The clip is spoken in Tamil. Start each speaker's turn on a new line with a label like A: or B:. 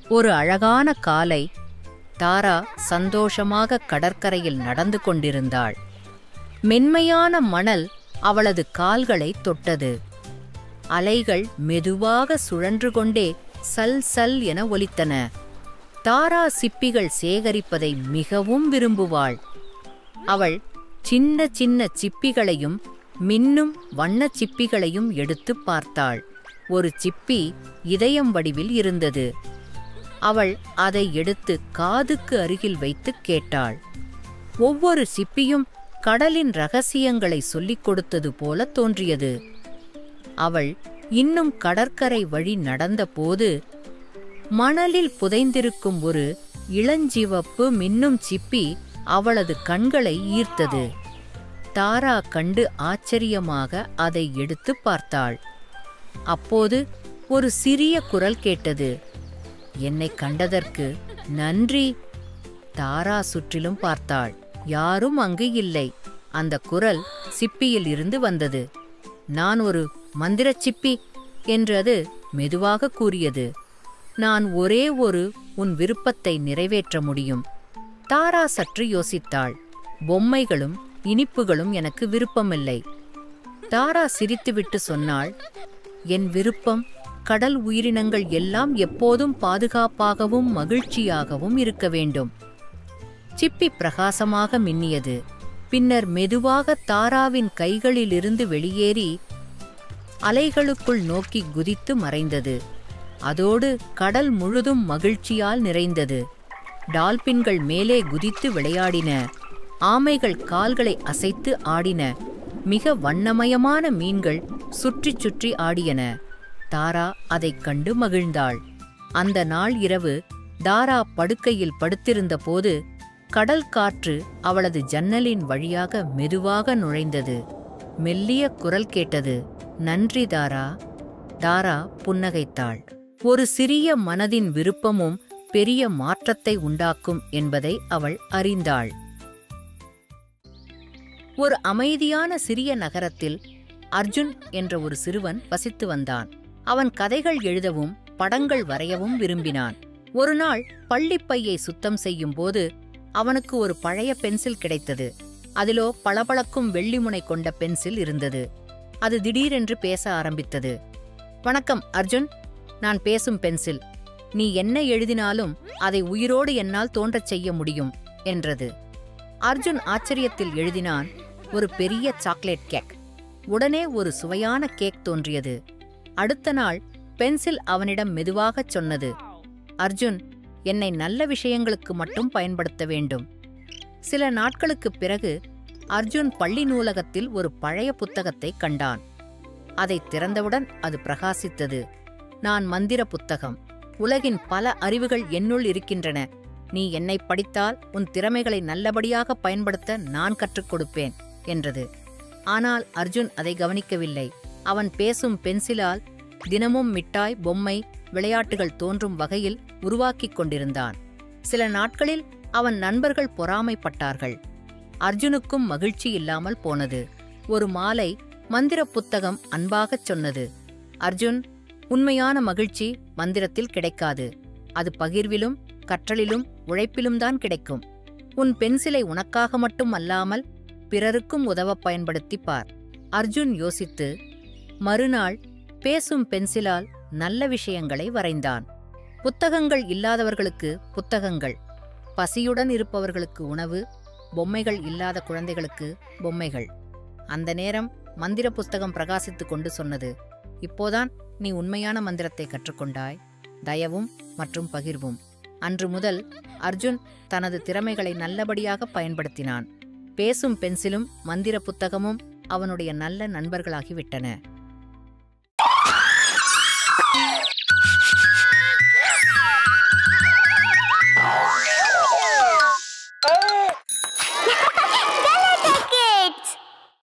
A: ஒரு அழகான காலை தாரா சந்தோஷமாக கடற்கரையில் நடந்து கொண்டிருந்தாள். மென்மையான மணல் அவளது கால்களை தொட்டது. அலைகள் மெதுவாக சுழன்று கொண்டே சல் சல் என ஒலித்தன. தாரா சிப்பிகள் சேகரிப்பதை மிகவும் விரும்புவாள். அவள் சின்ன சின்ன சிப்பிகளையும் மின்னும் வண்ணச் சிப்பிகளையும் எடுத்து பார்த்தாள். ஒரு சிப்பி இதயம் வடிவில் இருந்தது. அவள் அதை எடுத்து காதுக்கு அருகில் வைத்து கேட்டாள். ஒவ்வொரு சிப்பியும் கடலின் ரகசியங்களை சொல்லிக் கொடுத்தது போல தோன்றியது. அவள் இன்னும் கடற்கரை வழி நடந்தபோது மணலில் புதைந்திருக்கும் ஒரு இளஞ்சிவப்பு மின்னும் சிப்பி அவளது கண்களை ஈர்த்தது. தாரா கண்டு ஆச்சரியமாக அதை எடுத்து பார்த்தாள். அப்போது ஒரு சிறிய குரல் கேட்டது. என்னை கண்டதற்கு நன்றி. தாரா சுற்றிலும் பார்த்தாள். யாரும் அங்கு இல்லை. அந்த குரல் சிப்பியில் இருந்து வந்தது. நான் ஒரு மந்திரச் சிப்பி என்று அது மெதுவாக கூறியது. நான் ஒரே ஒரு உன் விருப்பத்தை நிறைவேற்ற முடியும். தாரா சற்று யோசித்தாள். பொம்மைகளும் இனிப்புகளும் எனக்கு விருப்பமில்லை. தாரா சிரித்துவிட்டு சொன்னாள், என் விருப்பம் கடல் உயிரினங்கள் எல்லாம் எப்போதும் பாதுகாப்பாகவும் மகிழ்ச்சியாகவும் இருக்க வேண்டும். சிப்பி பிரகாசமாக மின்னியது. பின்னர் மெதுவாக தாராவின் கைகளிலிருந்து வெளியேறி அலைகளுக்குள் நோக்கி குதித்து மறைந்தது. அதோடு கடல் முழுதும் மகிழ்ச்சியால் நிறைந்தது. டால்பின்கள் மேலே குதித்து விளையாடின. ஆமைகள் கால்களை அசைத்து ஆடின. மிக வண்ணமயமான மீன்கள் சுற்றி சுற்றி ஆடியன. தாரா அதைக் கண்டு மகிழ்ந்தாள். அந்த நாள் இரவு தாரா படுக்கையில் படுத்திருந்த போது கடல் காற்று அவளது ஜன்னலின் வழியாக மெதுவாக நுழைந்தது. மெல்லிய குரல் கேட்டது. நன்றி தாரா. தாரா புன்னகைத்தாள். ஒரு சிறிய மனதின் விருப்பமும் பெரிய மாற்றத்தை உண்டாக்கும் என்பதை அவள் அறிந்தாள். ஒரு அமைதியான சிறிய நகரத்தில் அர்ஜுன் என்ற ஒரு சிறுவன் வசித்து வந்தான். அவன் கதைகள் எழுதவும் படங்கள் வரையவும் விரும்பினான். ஒரு நாள் பள்ளிப்பையை சுத்தம் செய்யும் போது அவனுக்கு ஒரு பழைய பென்சில் கிடைத்தது. அதிலோ பளபளக்கும் வெள்ளிமுனை கொண்ட பென்சில் இருந்தது. அது திடீரென்று பேச ஆரம்பித்தது. வணக்கம் அர்ஜுன், நான் பேசும் பென்சில். நீ என்ன எழுதினாலும் அதை உயிரோடு என்னால் தோன்றச் செய்ய முடியும் என்றது. அர்ஜுன் ஆச்சரியத்தில் எழுதினான், ஒரு பெரிய சாக்லேட் கேக். உடனே ஒரு சுவையான கேக் தோன்றியது. அடுத்த நாள் பென்சில் அவனிடம் மெதுவாகச் சொன்னது, அர்ஜுன், என்னை நல்ல விஷயங்களுக்கு மட்டும் பயன்படுத்த வேண்டும். சில நாட்களுக்குப் பிறகு அர்ஜுன் பள்ளி நூலகத்தில் ஒரு பழைய புத்தகத்தை கண்டான். அதை திறந்தவுடன் அது பிரகாசித்தது. நான் மந்திர புத்தகம். உலகின் பல அறிவுகள் என்னுள் இருக்கின்றன. நீ என்னை படித்தால் உன் திறமைகளை நல்லபடியாக பயன்படுத்த நான் கற்றுக் கொடுப்பேன் என்றது. ஆனால் அர்ஜுன் அதை கவனிக்கவில்லை. அவன் பேசும் பென்சிலால் தினமும் மிட்டாய், பொம்மை, விளையாட்டுகள் தோன்றும் வகையில் உருவாக்கிக் கொண்டிருந்தான். சில நாட்களில் அவன் நண்பர்கள் பொறாமைப்பட்டார்கள். அர்ஜுனுக்கும் மகிழ்ச்சி இல்லாமல் போனது. ஒரு மாலை மந்திர புத்தகம் அன்பாகச் சொன்னது, அர்ஜுன், உண்மையான மகிழ்ச்சி மந்திரத்தில் கிடைக்காது. அது பகிர்விலும் கற்றலிலும் உழைப்பிலும் தான் கிடைக்கும். உன் பென்சிலை உனக்காக மட்டும் அல்லாமல் பிறருக்கும் உதவ பயன்படுத்திப் பார். அர்ஜுன் யோசித்து மறுநாள் பேசும் பென்சிலால் நல்ல விஷயங்களை வரைந்தான். புத்தகங்கள் இல்லாதவர்களுக்கு புத்தகங்கள், பசியுடன் இருப்பவர்களுக்கு உணவு, பொம்மைகள் இல்லாத குழந்தைகளுக்கு பொம்மைகள். அந்த நேரம் மந்திர புஸ்தகம் பிரகாசித்துக் கொண்டு சொன்னது, இப்போதான் நீ உண்மையான மந்திரத்தை கற்றுக்கொண்டாய், தயவும் மற்றும் பகிர்வும். அன்று முதல் அர்ஜுன் தனது திறமைகளை நல்லபடியாக பயன்படுத்தினான். பேசும் பென்சிலும் மந்திர புத்தகமும் அவனுடைய நல்ல நண்பர்களாகிவிட்டன.